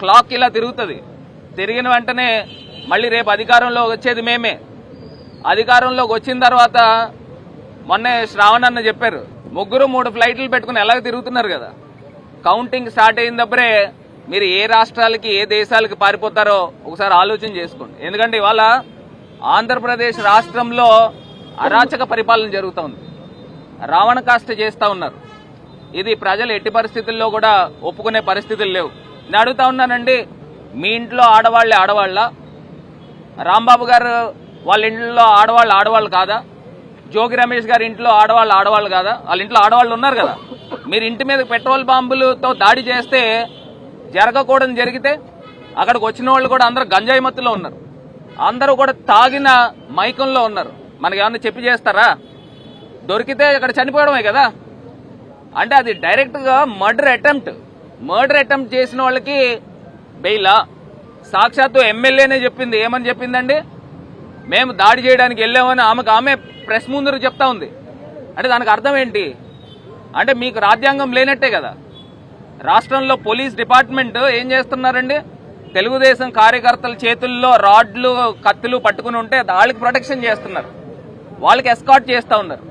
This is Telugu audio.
క్లాక్ ఇలా తిరుగుతుంది. తిరిగిన వెంటనే మళ్ళీ రేపు అధికారంలో వచ్చేది మేమే. అధికారంలోకి వచ్చిన తర్వాత మొన్నే శ్రావణ్ అన్న చెప్పారు, ముగ్గురు 3 ఫ్లైట్లు పెట్టుకుని ఎలాగ తిరుగుతున్నారు కదా. కౌంటింగ్ స్టార్ట్ అయినప్పుడే మీరు ఏ రాష్ట్రాలకి ఏ దేశాలకి పారిపోతారో ఒకసారి ఆలోచన చేసుకోండి. ఎందుకంటే ఇవాళ ఆంధ్రప్రదేశ్ రాష్ట్రంలో అరాచక పరిపాలన జరుగుతోంది. రావణ కాష్ట చేస్తూ ఉన్నారు. ఇది ప్రజలు ఎట్టి పరిస్థితుల్లో కూడా ఒప్పుకునే పరిస్థితులు లేవు. నేను అడుగుతా ఉన్నానండి, మీ ఇంట్లో ఆడవాళ్లే ఆడవాళ్ళ? రాంబాబు గారు వాళ్ళ ఇంట్లో ఆడవాళ్ళు కాదా? జోగి రమేష్ గారి ఇంట్లో ఆడవాళ్ళు కాదా? వాళ్ళ ఇంట్లో ఆడవాళ్ళు ఉన్నారు కదా. మీరు ఇంటి మీద పెట్రోల్ బాంబులతో దాడి చేస్తే జరగకూడదని జరిగితే అక్కడికి వచ్చిన వాళ్ళు కూడా అందరూ గంజాయి మత్తులో ఉన్నారు. అందరూ కూడా తాగిన మైకంలో ఉన్నారు. మనకి ఏమన్నా చెప్పి చేస్తారా? దొరికితే అక్కడ చనిపోవడమే కదా. అంటే అది డైరెక్ట్ గా మర్డర్ అటెంప్ట్ చేసిన వాళ్ళకి బెయిలా? సాక్షాత్తు ఎమ్మెల్యేనే చెప్పింది. ఏమని చెప్పిందండి? మేము దాడి చేయడానికి వెళ్ళామని ఆమె ప్రెస్ ముందు చెప్తా ఉంది. అంటే దానికి అర్థం ఏంటి? అంటే మీకు రాజ్యాంగం లేనట్టే కదా. రాష్ట్రంలో పోలీస్ డిపార్ట్మెంట్ ఏం చేస్తున్నారండి? తెలుగుదేశం కార్యకర్తల చేతుల్లో రాడ్లు కత్తులు పట్టుకుని ఉంటే వాళ్ళకి ప్రొటెక్షన్ చేస్తున్నారు, వాళ్ళకి ఎస్కార్ట్ చేస్తా ఉన్నారు.